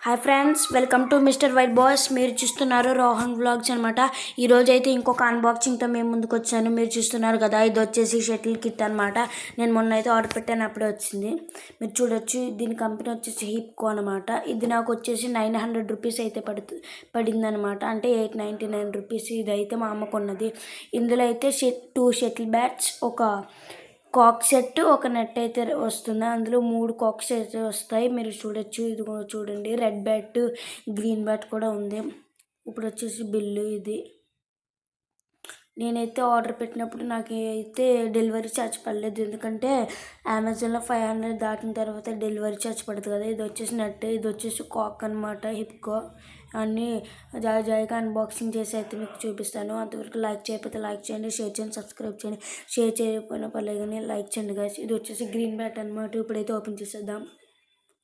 Hi friends, welcome to mister white boys. మీరు చూస్తున్నారు Rohan vlogs అనమాట. ఈరోజు అయితే ఇంకొక అన్బాక్సింగ్తో మేము ముందుకు వచ్చాను. మీరు చూస్తున్నారు కదా, ఇది వచ్చేసి షటిల్ కిట్ అనమాట. నేను మొన్న అయితే ఆర్డర్ పెట్టాను, అప్పుడే వచ్చింది. మీరు చూడొచ్చు, దీని కంపెనీ వచ్చేసి హిప్కో అనమాట. ఇది నాకు వచ్చేసి 900 రూపీస్ అయితే పడింది అనమాట. అంటే 899 రూపీస్. ఇది అయితే మా అమ్మ కొన్నది. ఇందులో అయితే 2 షటిల్ బ్యాట్స్, ఒక కాక్ సెట్, ఒక నెట్ అయితే వస్తుంది. అందులో 3 కాక్స్ అయితే వస్తాయి. మీరు చూడొచ్చు, ఇది కూడా చూడండి. రెడ్ బ్యాట్, గ్రీన్ బ్యాట్ కూడా ఉంది. ఇప్పుడు వచ్చేసి బిల్లు ఇది. నేనైతే ఆర్డర్ పెట్టినప్పుడు నాకు అయితే డెలివరీ ఛార్జ్ పడలేదు, ఎందుకంటే అమెజాన్లో 500 దాటిన తర్వాత డెలివరీ ఛార్జ్ పడుతుంది కదా. ఇది వచ్చేసి నెట్, ఇది వచ్చేసి కాక్ అనమాట, హిప్కో. అన్నీ జాయిగా అన్బాక్సింగ్ చేసి అయితే మీకు చూపిస్తాను. అంతవరకు లైక్ చేయకపోతే లైక్ చేయండి, షేర్ చేయండి, సబ్స్క్రైబ్ చేయండి. షేర్ చేయకపోయినా పర్లేదు కానీ లైక్ చేయండి గైస్. ఇది వచ్చేసి గ్రీన్ బ్యాట్ అనమాట. ఇప్పుడైతే ఓపెన్ చేసేద్దాం.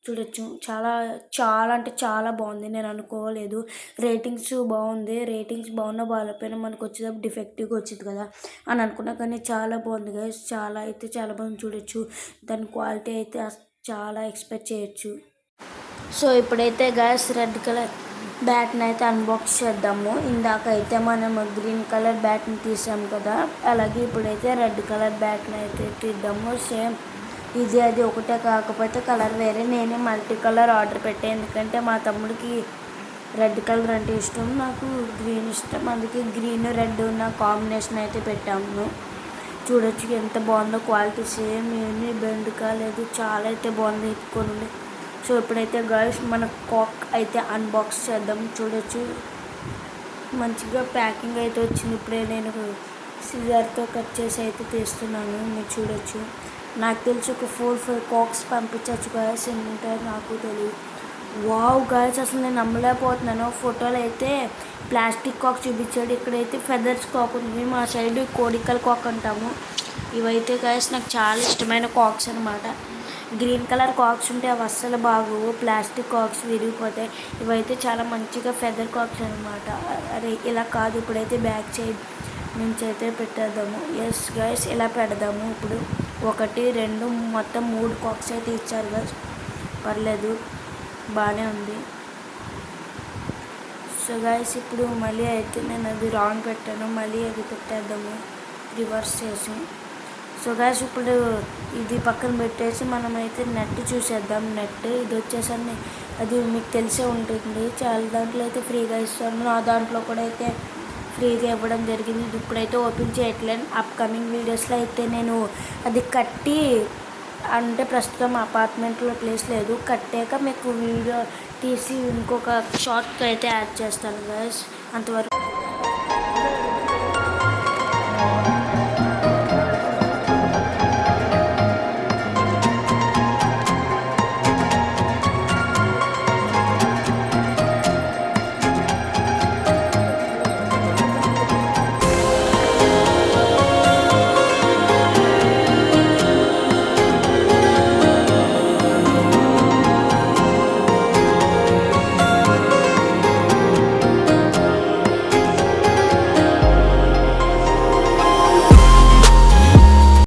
చూడొచ్చు, చాలా చాలా అంటే చాలా బాగుంది. నేను అనుకోలేదు. రేటింగ్స్ బాగుంది. రేటింగ్స్ బాగున్నా బాగాలేకపోయినా మనకు వచ్చేటప్పుడు డిఫెక్టివ్గా వచ్చింది కదా అని అనుకున్నా, కానీ చాలా బాగుంది గైస్. చాలా అయితే చాలా బాగుంది. చూడొచ్చు, దాని క్వాలిటీ అయితే చాలా ఎక్స్పెక్ట్ చేయొచ్చు. సో ఇప్పుడైతే గైస్ రెడ్ కలర్ బ్యాట్ని అయితే అన్బాక్స్ చేద్దాము. ఇందాక అయితే మనం గ్రీన్ కలర్ బ్యాట్ని తీసాము కదా, అలాగే ఇప్పుడైతే రెడ్ కలర్ బ్యాట్ని అయితే తీద్దాము. సేమ్ ఇది అది ఒకటే, కాకపోతే కలర్ వేరే. నేనే మల్టీ కలర్ ఆర్డర్ పెట్టాను, ఎందుకంటే మా తమ్ముడికి రెడ్ కలర్ అంటే ఇష్టం, నాకు గ్రీన్ ఇష్టం. అందుకే గ్రీన్ రెడ్ ఉన్న కాంబినేషన్ అయితే పెట్టాము. చూడొచ్చు ఎంత బాగుందో క్వాలిటీ. సేమ్ ఏమీ బెండ్ కాలేదు, చాలా అయితే బాగుంది ఇప్పుకొని. సో ఇప్పుడైతే గర్ల్స్ మన కాక్ అయితే అన్బాక్స్ చేద్దాం. చూడొచ్చు, మంచిగా ప్యాకింగ్ అయితే వచ్చింది. ఇప్పుడే నేను సిజర్తో కట్ చేసి అయితే తీస్తున్నాను. మీరు చూడొచ్చు, నాకు తెలిసి ఒక 4 కాక్స్ పంపించవచ్చు గర్ల్స్. ఏంటంటే నాకు తెలియదు. వావ్ గర్ల్స్, అసలు నేను నమ్మలేకపోతున్నాను. ఫోటోలో అయితే ప్లాస్టిక్ కాక్ చూపించాడు, ఇక్కడైతే ఫెదర్స్ కాక్ ఉంది. మా సైడ్ కోడికల్ కాక్ అంటాము. ఇవైతే గర్ల్స్ నాకు చాలా ఇష్టమైన కాక్స్ అనమాట. గ్రీన్ కలర్ కాక్స్ ఉంటే అవి అస్సలు బాగోవు, ప్లాస్టిక్ కాక్స్ విరిగిపోతాయి. ఇవైతే చాలా మంచిగా ఫెదర్ కాక్స్ అనమాట. అరే ఇలా కాదు, ఇప్పుడైతే బ్యాక్ సైడ్ నుంచి అయితే పెట్టేద్దాము. ఎస్ గైస్, ఇలా పెడదాము. ఇప్పుడు 1 2 మొత్తం 3 కాక్స్ అయితే ఇచ్చారు గైస్. పర్లేదు, బాగానే ఉంది. సో గైస్, ఇప్పుడు మళ్ళీ అయితే నేను అది రాంగ్ పెట్టాను, మళ్ళీ అది పెట్టేద్దాము రివర్స్ చేసి. సో గైస్, ఇప్పుడు ఇది పక్కన పెట్టేసి మనమైతే నెట్ చూసేద్దాం. నెట్ ఇది వచ్చేసరికి అది మీకు తెలిసే ఉంటుంది, చాలా దాంట్లో అయితే ఫ్రీగా ఇస్తాను. నా దాంట్లో కూడా అయితే ఫ్రీగా ఇవ్వడం జరిగింది. ఇది ఇప్పుడైతే ఓపెన్ చేయట్లేదు. అప్కమింగ్ వీడియోస్లో అయితే నేను అది కట్టి, అంటే ప్రస్తుతం అపార్ట్మెంట్లో ప్లేస్ లేదు, కట్టాక మీకు వీడియో తీసి ఇంకొక షార్ట్ అయితే యాడ్ చేస్తాను గైస్. అంతవరకు